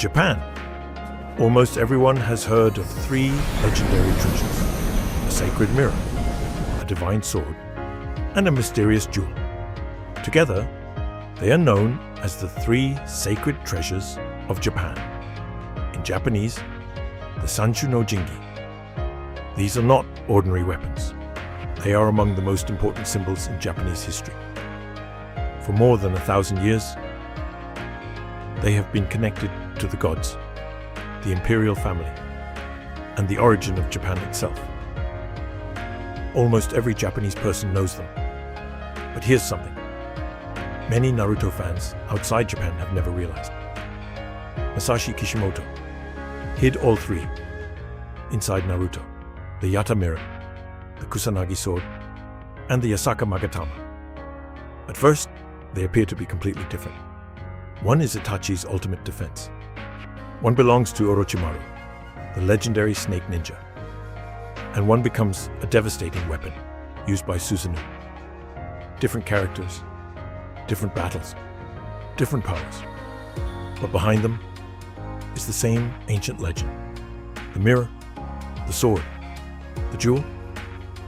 Japan, almost everyone has heard of three legendary treasures: a sacred mirror, a divine sword, and a mysterious jewel. Together, they are known as the three sacred treasures of Japan. In Japanese, the Sanshu no Jingi. These are not ordinary weapons. They are among the most important symbols in Japanese history. For more than 1,000 years, they have been connected to the gods, the imperial family, and the origin of Japan itself. Almost every Japanese person knows them. But here's something many Naruto fans outside Japan have never realized. Masashi Kishimoto hid all three inside Naruto: the Yata mirror, the Kusanagi sword, and the Yasaka Magatama. At first, they appear to be completely different. One is Itachi's ultimate defense. One belongs to Orochimaru, the legendary snake ninja. And one becomes a devastating weapon used by Susanoo. Different characters, different battles, different powers. But behind them is the same ancient legend: the mirror, the sword, the jewel,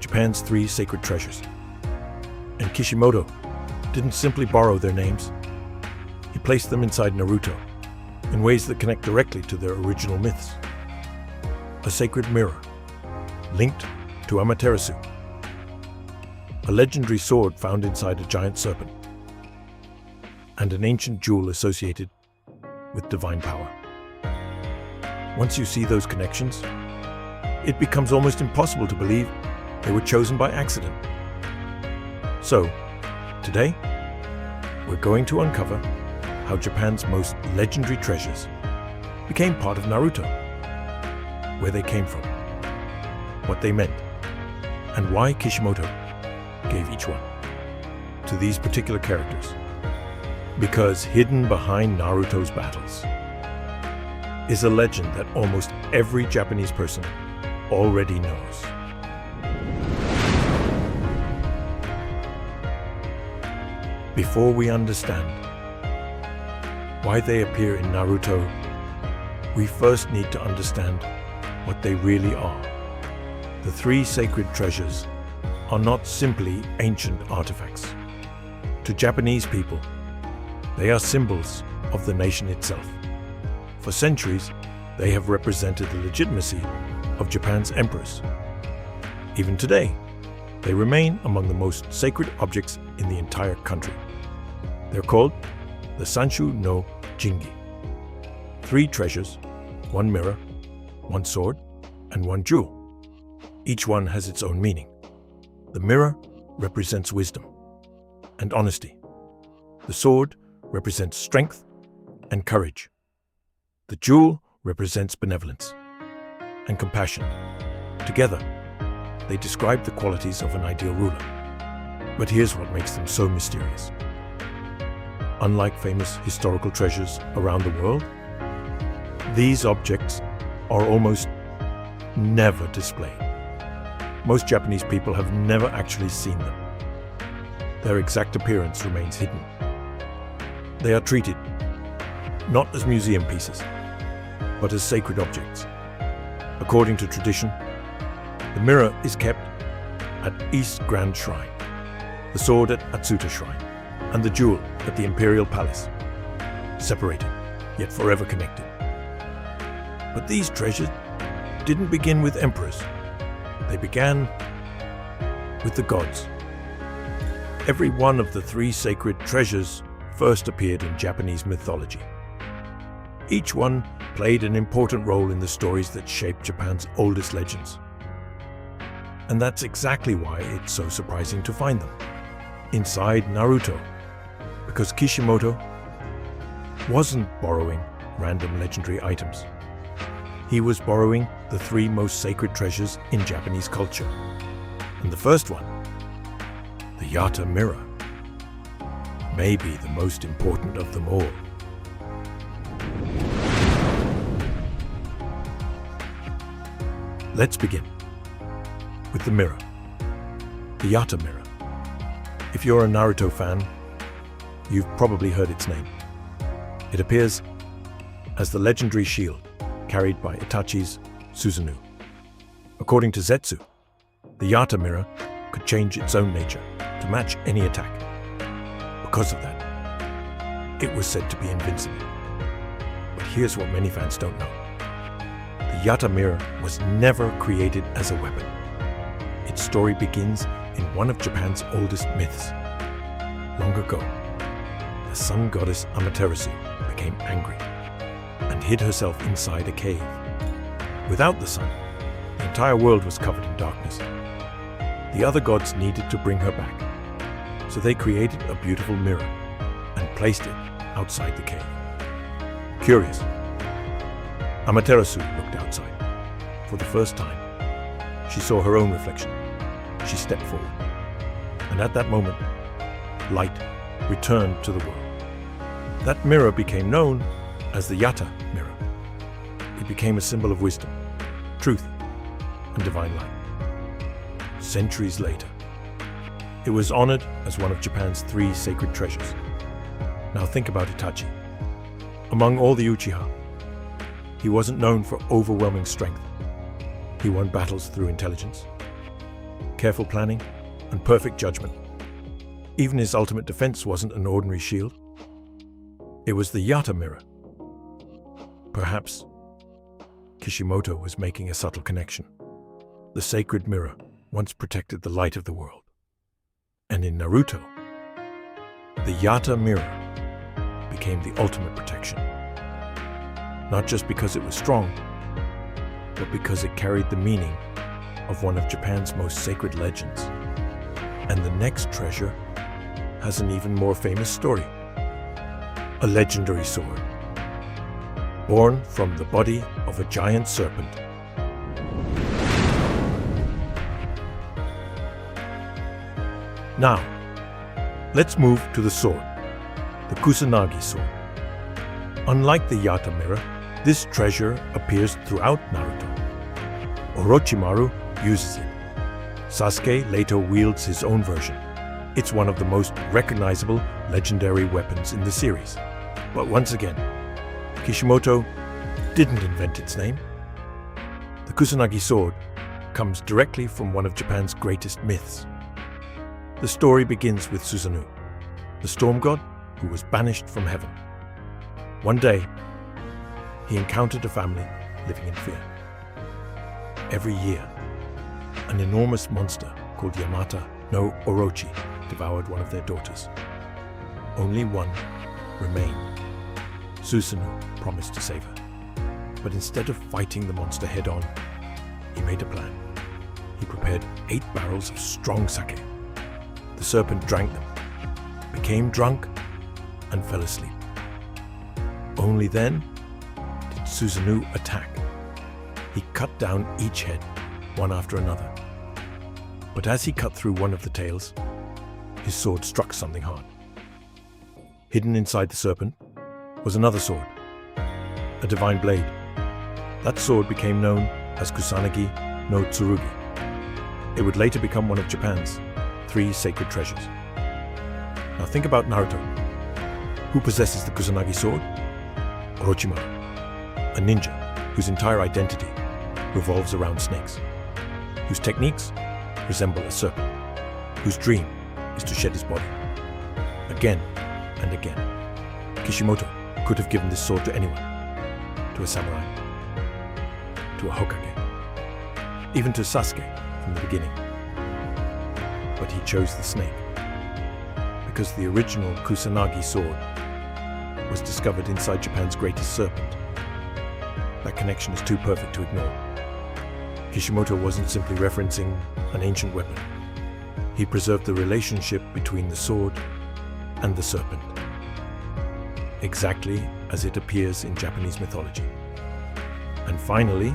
Japan's three sacred treasures. And Kishimoto didn't simply borrow their names. He placed them inside Naruto in ways that connect directly to their original myths. A sacred mirror linked to Amaterasu, a legendary sword found inside a giant serpent, and an ancient jewel associated with divine power. Once you see those connections, it becomes almost impossible to believe they were chosen by accident. So, today, we're going to uncover how Japan's most legendary treasures became part of Naruto, where they came from, what they meant, and why Kishimoto gave each one to these particular characters. Because hidden behind Naruto's battles is a legend that almost every Japanese person already knows. Before we understand why they appear in Naruto, we first need to understand what they really are. The three sacred treasures are not simply ancient artifacts. To Japanese people, they are symbols of the nation itself. For centuries, they have represented the legitimacy of Japan's emperors. Even today, they remain among the most sacred objects in the entire country. They're called the Sanshu no Jingi. Three treasures, one mirror, one sword, and one jewel. Each one has its own meaning. The mirror represents wisdom and honesty. The sword represents strength and courage. The jewel represents benevolence and compassion. Together, they describe the qualities of an ideal ruler. But here's what makes them so mysterious. Unlike famous historical treasures around the world, these objects are almost never displayed. Most Japanese people have never actually seen them. Their exact appearance remains hidden. They are treated not as museum pieces, but as sacred objects. According to tradition, the mirror is kept at East Grand Shrine, the sword at Atsuta Shrine, and the jewel at the Imperial Palace, separated, yet forever connected. But these treasures didn't begin with emperors. They began with the gods. Every one of the three sacred treasures first appeared in Japanese mythology. Each one played an important role in the stories that shaped Japan's oldest legends. And that's exactly why it's so surprising to find them inside Naruto, because Kishimoto wasn't borrowing random legendary items. He was borrowing the three most sacred treasures in Japanese culture. And the first one, the Yata mirror, may be the most important of them all. Let's begin with the mirror, the Yata mirror. If you're a Naruto fan, you've probably heard its name. It appears as the legendary shield carried by Itachi's Susanoo. According to Zetsu, the Yata mirror could change its own nature to match any attack. Because of that, it was said to be invincible. But here's what many fans don't know. The Yata mirror was never created as a weapon. Its story begins in one of Japan's oldest myths. Long ago, the sun goddess Amaterasu became angry and hid herself inside a cave. Without the sun, the entire world was covered in darkness. The other gods needed to bring her back, so they created a beautiful mirror and placed it outside the cave. Curious, Amaterasu looked outside. For the first time, she saw her own reflection. She stepped forward, and at that moment, light returned to the world. That mirror became known as the Yata mirror. It became a symbol of wisdom, truth, and divine light. Centuries later, it was honored as one of Japan's 3 sacred treasures. Now think about Itachi. Among all the Uchiha, he wasn't known for overwhelming strength. He won battles through intelligence, careful planning, and perfect judgment. Even his ultimate defense wasn't an ordinary shield. It was the Yata mirror. Perhaps Kishimoto was making a subtle connection. The sacred mirror once protected the light of the world. And in Naruto, the Yata mirror became the ultimate protection. Not just because it was strong, but because it carried the meaning of one of Japan's most sacred legends. And the next treasure has an even more famous story. A legendary sword, born from the body of a giant serpent. Now, let's move to the sword, the Kusanagi sword. Unlike the Yata mirror, this treasure appears throughout Naruto. Orochimaru uses it. Sasuke later wields his own version. It's one of the most recognizable legendary weapons in the series. But once again, Kishimoto didn't invent its name. The Kusanagi sword comes directly from one of Japan's greatest myths. The story begins with Susanoo, the storm god who was banished from heaven. One day, he encountered a family living in fear. Every year, an enormous monster called Yamata no Orochi devoured one of their daughters. Only one remained. Susanoo promised to save her. But instead of fighting the monster head-on, he made a plan. He prepared 8 barrels of strong sake. The serpent drank them, became drunk, and fell asleep. Only then did Susanoo attack. He cut down each head, one after another. But as he cut through one of the tails, his sword struck something hard. Hidden inside the serpent was another sword, a divine blade. That sword became known as Kusanagi no Tsurugi. It would later become one of Japan's 3 sacred treasures. Now think about Naruto. Who possesses the Kusanagi sword? Orochimaru, a ninja whose entire identity revolves around snakes, whose techniques resemble a serpent, whose dream is to shed his body. Again and again, Kishimoto could have given this sword to anyone, to a samurai, to a Hokage, even to Sasuke from the beginning. But he chose the snake, because the original Kusanagi sword was discovered inside Japan's greatest serpent. That connection is too perfect to ignore. Kishimoto wasn't simply referencing an ancient weapon. He preserved the relationship between the sword and the serpent, exactly as it appears in Japanese mythology. And finally,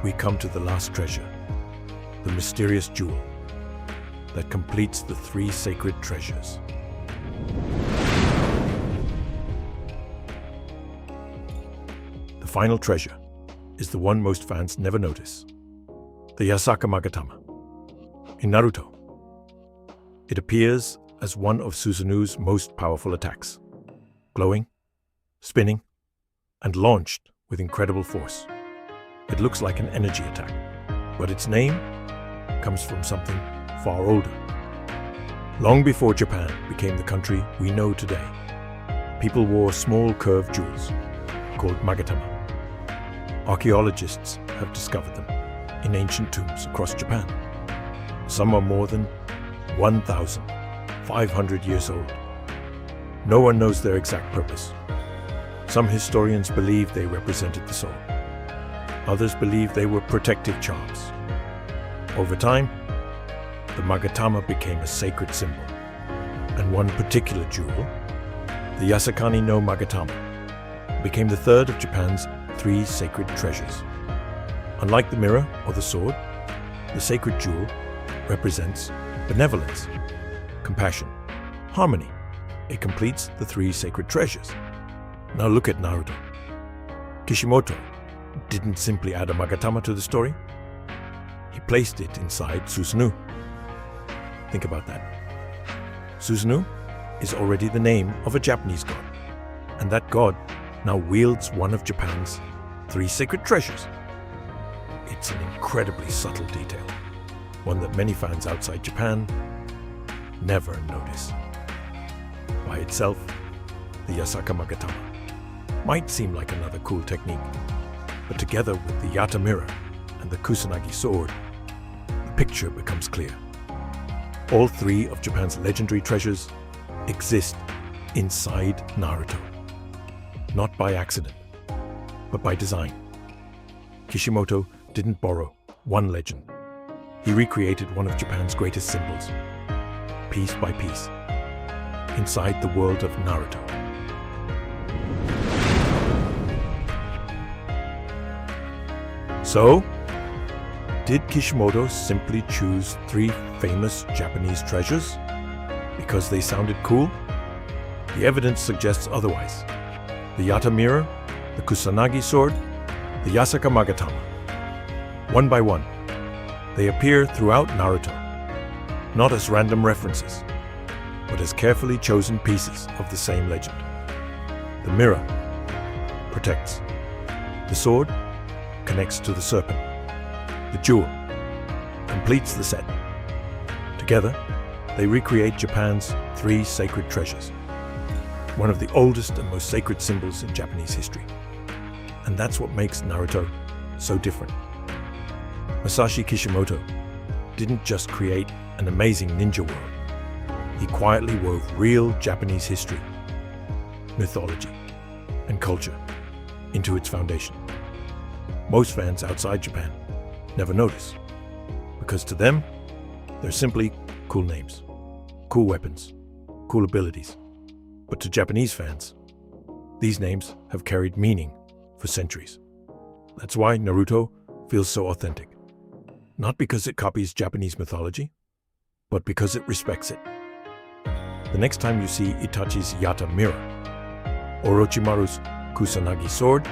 we come to the last treasure, the mysterious jewel that completes the 3 sacred treasures. The final treasure is the one most fans never notice, the Yasaka Magatama. In Naruto, it appears as one of Susanoo's most powerful attacks, glowing, spinning, and launched with incredible force. It looks like an energy attack, but its name comes from something far older. Long before Japan became the country we know today, people wore small curved jewels called magatama. Archaeologists have discovered them in ancient tombs across Japan. Some are more than 1,500 years old. No one knows their exact purpose. Some historians believe they represented the soul. Others believe they were protective charms. Over time, the magatama became a sacred symbol, and one particular jewel, the Yasakani no Magatama, became the third of Japan's 3 sacred treasures. Unlike the mirror or the sword, the sacred jewel represents benevolence, compassion, harmony. It completes the 3 sacred treasures. Now look at Naruto. Kishimoto didn't simply add a Magatama to the story. He placed it inside Susanoo. Think about that. Susanoo is already the name of a Japanese god, and that god now wields one of Japan's 3 sacred treasures. It's an incredibly subtle detail, one that many fans outside Japan never notice. By itself, the Yasaka Magatama might seem like another cool technique, but together with the Yata mirror and the Kusanagi sword, the picture becomes clear. All 3 of Japan's legendary treasures exist inside Naruto. Not by accident, but by design. Kishimoto didn't borrow one legend. He recreated one of Japan's greatest symbols, piece by piece, inside the world of Naruto. So, did Kishimoto simply choose 3 famous Japanese treasures because they sounded cool? The evidence suggests otherwise. The Yata mirror, the Kusanagi sword, the Yasaka Magatama. One by one, they appear throughout Naruto, not as random references, but as carefully chosen pieces of the same legend. The mirror protects. The sword connects to the serpent. The jewel completes the set. Together, they recreate Japan's 3 sacred treasures, one of the oldest and most sacred symbols in Japanese history. And that's what makes Naruto so different. Masashi Kishimoto didn't just create an amazing ninja world. He quietly wove real Japanese history, mythology, and culture into its foundation. Most fans outside Japan never notice, because to them, they're simply cool names, cool weapons, cool abilities. But to Japanese fans, these names have carried meaning for centuries. That's why Naruto feels so authentic. Not because it copies Japanese mythology, but because it respects it. The next time you see Itachi's Yata mirror, Orochimaru's Kusanagi sword,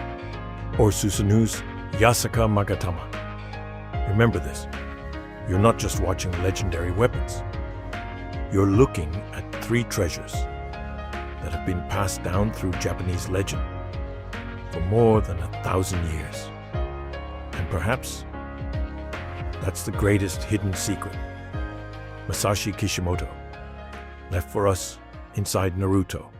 or Susanoo's Yasaka Magatama, remember this. You're not just watching legendary weapons. You're looking at 3 treasures that have been passed down through Japanese legend for more than 1,000 years. And perhaps that's the greatest hidden secret Masashi Kishimoto left for us inside Naruto.